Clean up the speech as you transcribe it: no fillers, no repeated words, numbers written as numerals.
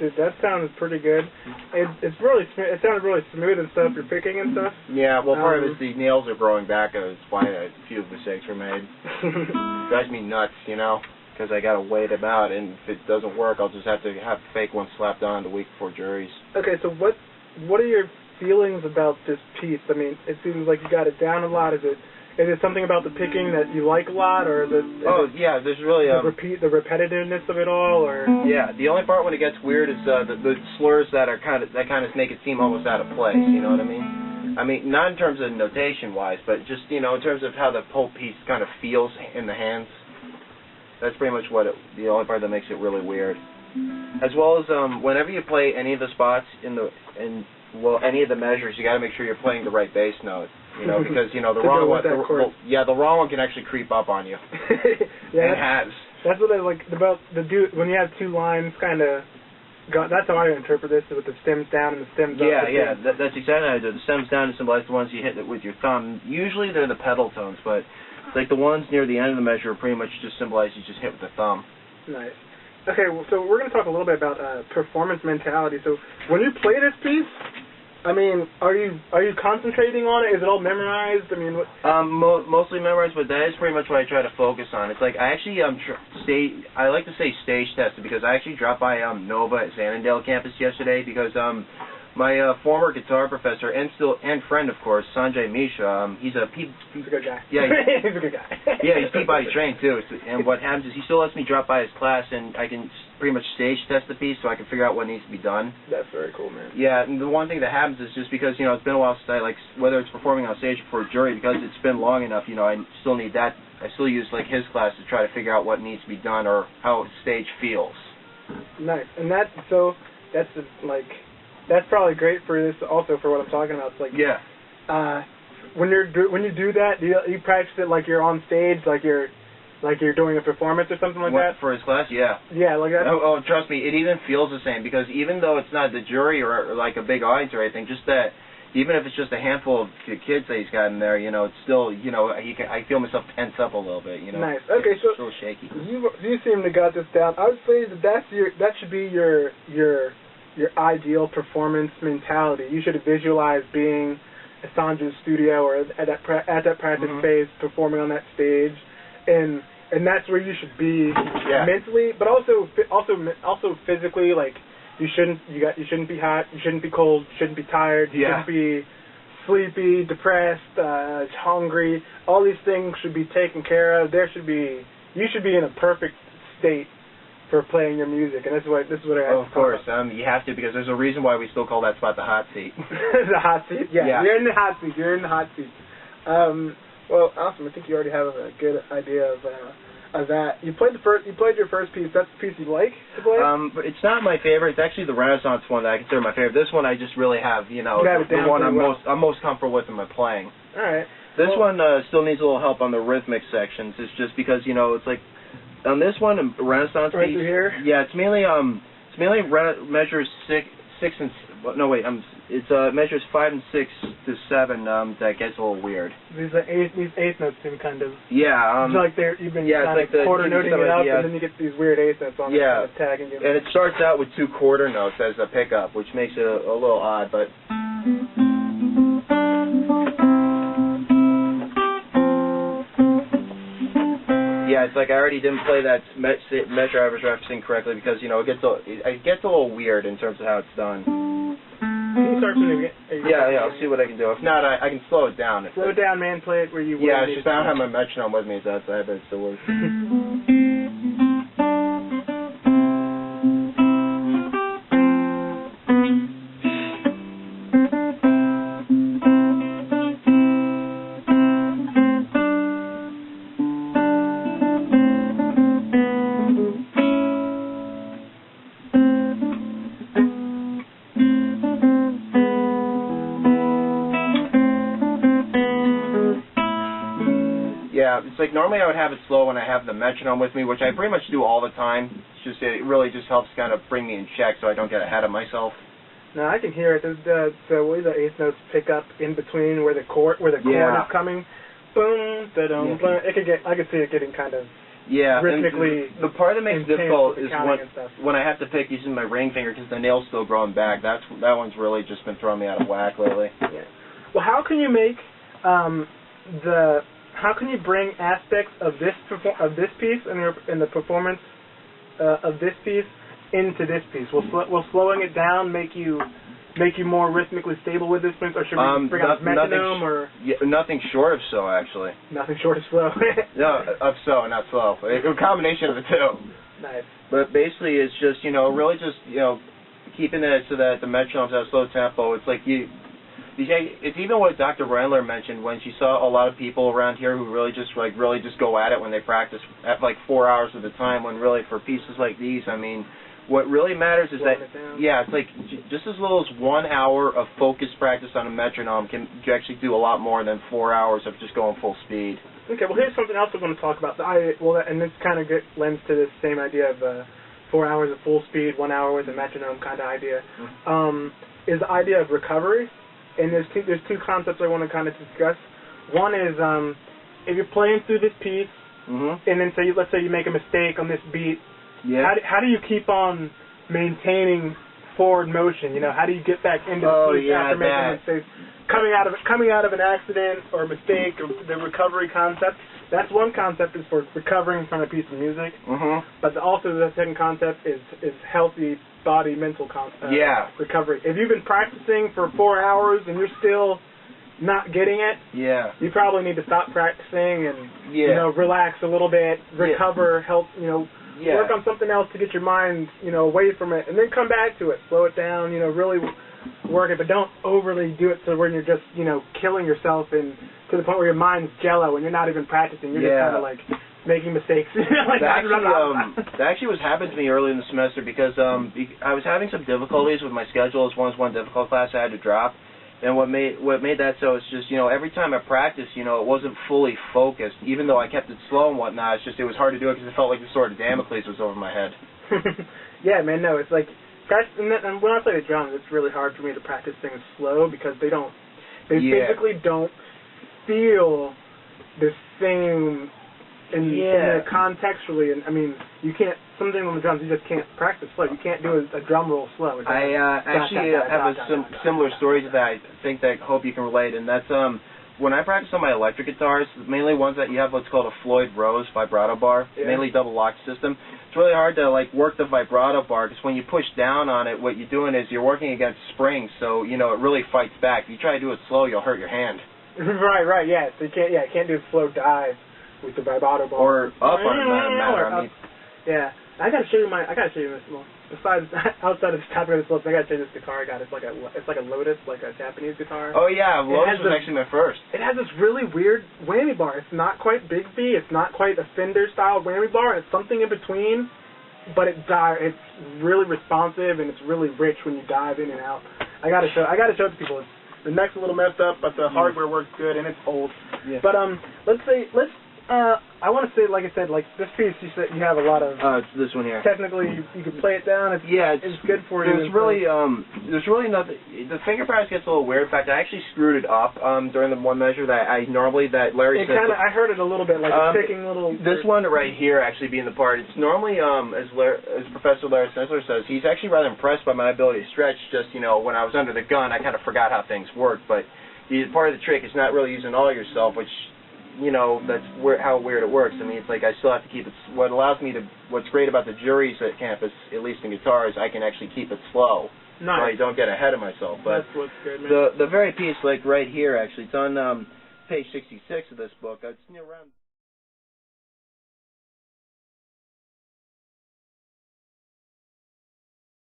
Dude, that sounds pretty good. It sounded really smooth and stuff. You're picking and stuff. Yeah, well, part of it is the nails are growing back. That's why a few of the mistakes were made. It drives me nuts, you know, because I got to wait them out, and if it doesn't work, I'll just have to have fake ones slapped on the week before juries. Okay, so what are your feelings about this piece? I mean, it seems like you got it down a lot. Is it something about the picking that you like a lot, or there's really the repetitiveness of it all, or yeah, the only part when it gets weird is the slurs that kind of make it seem almost out of place. You know what I mean? I mean, not in terms of notation wise, but just in terms of how the whole piece kind of feels in the hands. That's pretty much the only part that makes it really weird. As well as whenever you play any of the spots any of the measures, you got to make sure you're playing the right bass note. Because the wrong one, the wrong one can actually creep up on you. Yeah, and has. That's what I like about when you have two lines, kind of. That's how I interpret this, with the stems down and the stems up. Yeah, that's exactly how I do it. The stems down to symbolize the ones you hit with your thumb. Usually they're the pedal tones, but like the ones near the end of the measure pretty much just symbolize you just hit with the thumb. Nice. Okay, well, so we're going to talk a little bit about performance mentality. So when you play this piece, I mean, are you concentrating on it? Is it all memorized? I mean, mostly memorized, but that is pretty much what I try to focus on. It's like I actually I like to say stage tested, because I actually dropped by Nova at Annandale campus yesterday, because my former guitar professor and friend, of course, Sanjay Mishra, he's a good guy. Yeah, he's a good guy. Yeah, he's Peabody trained too. And what happens is he still lets me drop by his class, and I can pretty much stage test the piece, so I can figure out what needs to be done. That's very cool, man. Yeah, and the one thing that happens is just because it's been a while since whether it's performing on stage or for a jury, because it's been long enough. I still need that. I still use his class to try to figure out what needs to be done or how stage feels. Nice, and that's probably great for this, also for what I'm talking about. It's like, yeah. When you do that, do you practice it like you're on stage, like you're doing a performance or something like that? For his class, yeah. Yeah, like that. Oh, trust me, it even feels the same, because even though it's not the jury or like a big audience or anything, just that, even if it's just a handful of kids that he's got in there, it's still, I feel myself tense up a little bit, Nice. Okay, so it's a little shaky. You seem to got this down. I would say that should be your ideal performance mentality. You should visualize being at Sandra's studio or at that practice space, performing on that stage, and that's where you should be mentally, but also physically. Like you shouldn't be hot, you shouldn't be cold, you shouldn't be tired, you shouldn't be sleepy, depressed, hungry. All these things should be taken care of. You should be in a perfect state for playing your music, and this is what I have to of course, you have to, because there's a reason why we still call that spot the hot seat. The hot seat? Yeah, you're in the hot seat. You're in the hot seat. Well, awesome. I think you already have a good idea of that. You played your first piece. That's the piece you like to play? But it's not my favorite. It's actually the Renaissance one that I consider my favorite. This one I just really have, the one I'm most comfortable with in my playing. All right. This one still needs a little help on the rhythmic sections. It's just because it's like. On this one, Renaissance right piece, through here? Yeah, it's mainly measures 6 and no wait, it's measures 5 and 6 to 7 that gets a little weird. These eighth notes seem kind of it's like you've been kind of quarter noting it up, and then you get these weird eighth notes on kind of tagging you. And it starts out with 2 quarter notes as a pickup, which makes it a little odd, but. Yeah, it's like I already didn't play that measure I was referencing correctly, because it gets a little weird in terms of how it's done. Can you start from the beginning? Yeah, I'll see what I can do. If not, I can slow it down. Slow it down, man. Play it where you want. Yeah, it's just I don't have my metronome with me, so that's why, but it still works. It's like normally I would have it slow when I have the metronome with me, which I pretty much do all the time. It's just it really just helps kind of bring me in check so I don't get ahead of myself. No, I can hear it. The way the eighth notes pick up in between where the chord is coming. Boom, da-dum, I could see it getting kind of rhythmically. And the part that makes it difficult is when I have to pick using my ring finger because the nail's still growing back. That one's really just been throwing me out of whack lately. Yeah. Well, how can you make how can you bring aspects of this piece and the performance of this piece into this piece? Will slowing it down make you more rhythmically stable with this piece, or should we bring out metronome or? Yeah, nothing short of so, actually. Nothing short of slow. No, of so, not slow. A combination of the two. Nice. But basically, it's just really just keeping it so that the metronome's at a slow tempo. It's like it's even what Dr. Rendler mentioned when she saw a lot of people around here who really just go at it when they practice at like 4 hours at a time. When really for pieces like these, I mean, what really matters is that it's like just as little as 1 hour of focused practice on a metronome can actually do a lot more than 4 hours of just going full speed. Okay, well here's something else we're going to talk about. And this kind of lends to this same idea of 4 hours of full speed, 1 hour with a metronome kind of idea. Is the idea of recovery. And there's two concepts I want to kind of discuss. One is if you're playing through this piece, and then let's say you make a mistake on this beat. Yeah. How do you keep on maintaining forward motion? How do you get back into the piece after making a mistake? Coming out of an accident or a mistake, or the recovery concept. That's one concept is for recovering from a piece of music. But also the second concept is healthy body mental recovery. If you've been practicing for 4 hours and you're still not getting it, you probably need to stop practicing and relax a little bit, recover, help work on something else to get your mind away from it, and then come back to it. Slow it down, really work it, but don't overly do it so when you're just killing yourself and to the point where your mind's jello and you're not even practicing. You're just kind of like making mistakes. That actually was happening to me early in the semester because I was having some difficulties with my schedule. As one difficult class I had to drop, and what made that so is just every time I practiced, it wasn't fully focused. Even though I kept it slow and whatnot, it was hard to do it because it felt like the sword of Damocles was over my head. Yeah, man. No, it's like and when I play the drums, it's really hard for me to practice things slow because they physically don't feel the same. And contextually, and I mean, you can't. Something on the drums, you just can't practice slow. You can't do a drum roll slow. I actually have similar story to that. I hope you can relate, and that's when I practice on my electric guitars, mainly ones that you have what's called a Floyd Rose vibrato bar, mainly double lock system. It's really hard to work the vibrato bar because when you push down on it, what you're doing is you're working against springs, so it really fights back. If you try to do it slow, you'll hurt your hand. Right, yeah. So you can't do a slow dive with the vibrato bar. Or up on it, matter. I mean, I gotta show you this more. Besides, outside of the topic of this list, I gotta show you this guitar I got. It's like a Lotus, like a Japanese guitar. Oh yeah, Lotus was actually my first. It has this really weird whammy bar. It's not quite Bigsby. It's not quite a Fender style whammy bar. It's something in between, but it's really responsive and it's really rich when you dive in and out. I gotta show it to people. The neck's a little messed up, but the hardware works good and it's old. Yeah. But I want to say, like I said, like this piece, you said you have a lot of. It's this one here. Technically, you can play it down. It's good for you. There's really nothing. The finger press gets a little weird. In fact, I actually screwed it up during the one measure that Larry said. I heard it a little bit, like a ticking little. This one right here actually being the part. It's normally as Professor Larry Sensler says, he's actually rather impressed by my ability to stretch. Just when I was under the gun, I kind of forgot how things work. But part of the trick is not really using all yourself, which. That's how weird it works. I mean, it's like I still have to keep it. What's great about the juries at campus, at least in guitars, I can actually keep it slow. Nice. So I don't get ahead of myself. But that's what's good, man. The very piece, like right here, actually, it's on page 66 of this book. It's around.